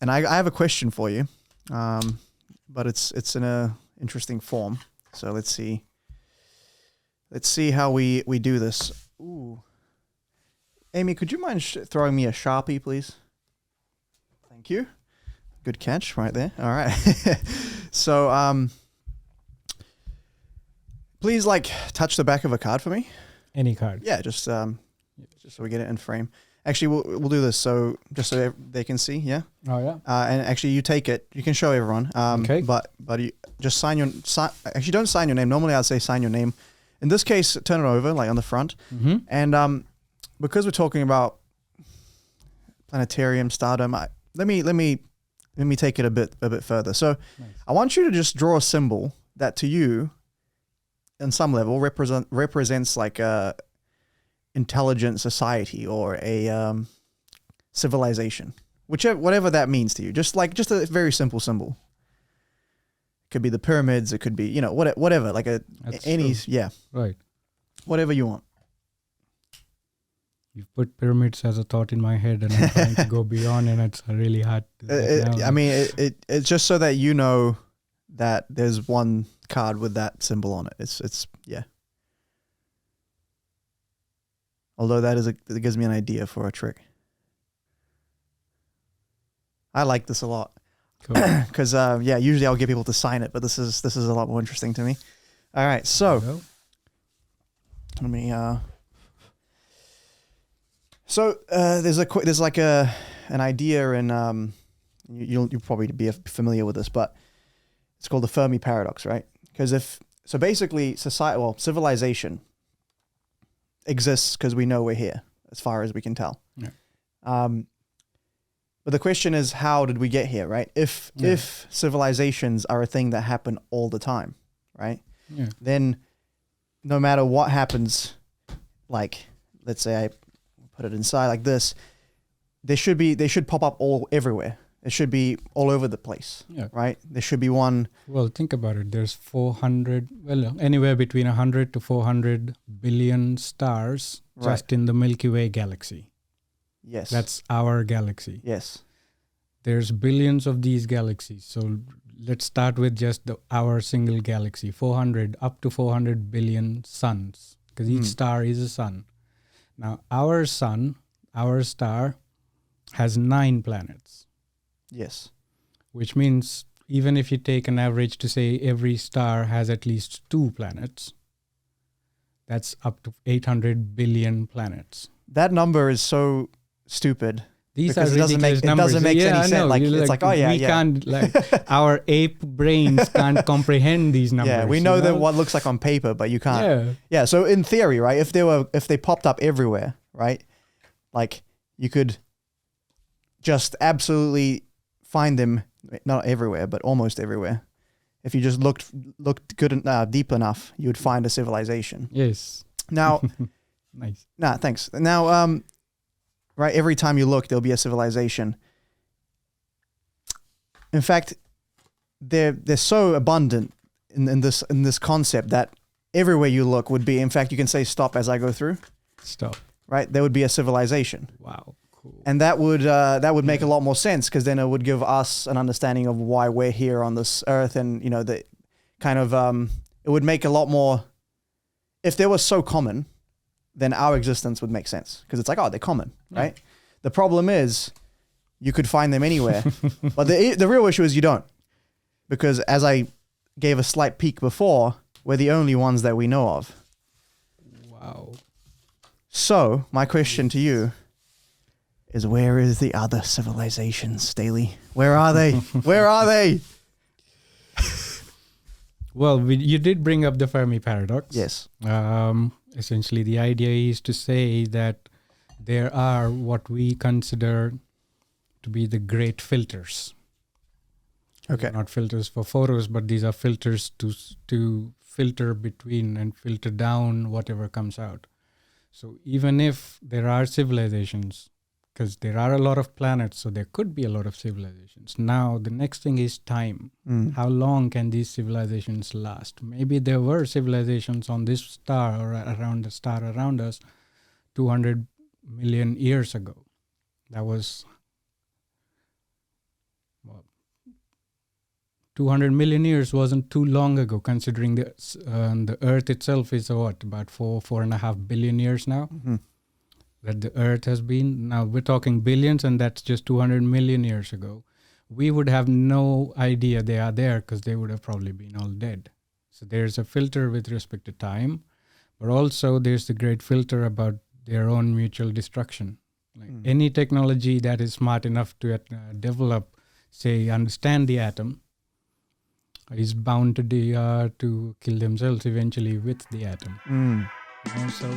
And I have a question for you, but it's in a interesting form. So let's see. Let's see how we do this. Ooh, Amy, could you mind throwing me a Sharpie, please? Thank you. Good catch right there. All right. So please touch the back of a card for me. Any card. Yeah, just so we get it in frame. Actually, we'll do this so just so they can see. Yeah. Oh yeah. And actually, you take it. You can show everyone. Okay. But you just actually, don't sign your name. Normally, I'd say sign your name. In this case, turn it over on the front. Mm-hmm. And because we're talking about planetarium, stardom, let me take it a bit further. So, Nice. I want you to just draw a symbol that to you, on some level, represents like a intelligent society or a civilization, whatever that means to you. Just a very simple symbol. It could be the pyramids. It could be whatever. True. Right. Whatever you want. You've put pyramids as a thought in my head, and I'm trying to go beyond, and it's really hard. It's just so that you know that there's one card with that symbol on it. It's yeah. Although it gives me an idea for a trick. I like this a lot. Because usually I'll get people to sign it, but this is a lot more interesting to me. All right, so let me. There's like an idea in you'll probably be familiar with this, but it's called the Fermi paradox, right? Because basically civilization exists because we know we're here, as far as we can tell. Yeah. But the question is, how did we get here, right? If civilizations are a thing that happen all the time, right? Yeah. Then no matter what happens, like let's say I put it inside like this, they should pop up everywhere. It should be all over the place, right? There should be one. Well, think about it. There's anywhere between 100 to 400 billion stars just in the Milky Way galaxy. Yes. That's our galaxy. Yes. There's billions of these galaxies. So let's start with just our single galaxy, 400 up to 400 billion suns, because each star is a sun. Now, our star, has 9 planets. Yes. Which means even if you take an average to say every star has at least 2 planets, that's up to 800 billion planets. That number is so stupid. These are ridiculous numbers. It doesn't make any sense. We can't, our ape brains can't comprehend these numbers. Yeah, we know that what looks like on paper, but you can't. Yeah. So in theory, right, if they popped up everywhere, right, like you could just absolutely find them, not everywhere, but almost everywhere. If you just looked good deep enough, you would find a civilization. Yes. Now, nice. Nah, thanks. Now, right, every time you look, there'll be a civilization. In fact, they're so abundant in this concept that everywhere you look would be. In fact, you can say stop as I go through. Stop. Right, there would be a civilization. Wow. Cool. And that would make a lot more sense, because then it would give us an understanding of why we're here on this earth, and the kind of it would make a lot more. If they were so common, then our existence would make sense, because it's like, oh, they're common, right? The problem is you could find them anywhere, but the real issue is you don't, because as I gave a slight peek before, we're the only ones that we know of. Wow. So my question to you is, where is the other civilizations, Daley? Where are they? Where are they? Well, you did bring up the Fermi paradox. Yes. Essentially, the idea is to say that there are what we consider to be the great filters. Okay. Not filters for photos, but these are filters to filter between and filter down whatever comes out. So even if there are civilizations, because there are a lot of planets, so there could be a lot of civilizations. Now, the next thing is time. How long can these civilizations last? Maybe there were civilizations on this star or around the star around us 200 million years ago. That was 200 million years wasn't too long ago, considering the Earth itself is about 4.5 billion years now that the Earth has been. Now we're talking billions, and that's just 200 million years ago. We would have no idea they are there because they would have probably been all dead. So there's a filter with respect to time, but also there's the great filter about their own mutual destruction. Like any technology that is smart enough to develop, say, understand the atom, is bound to kill themselves eventually with the atom. So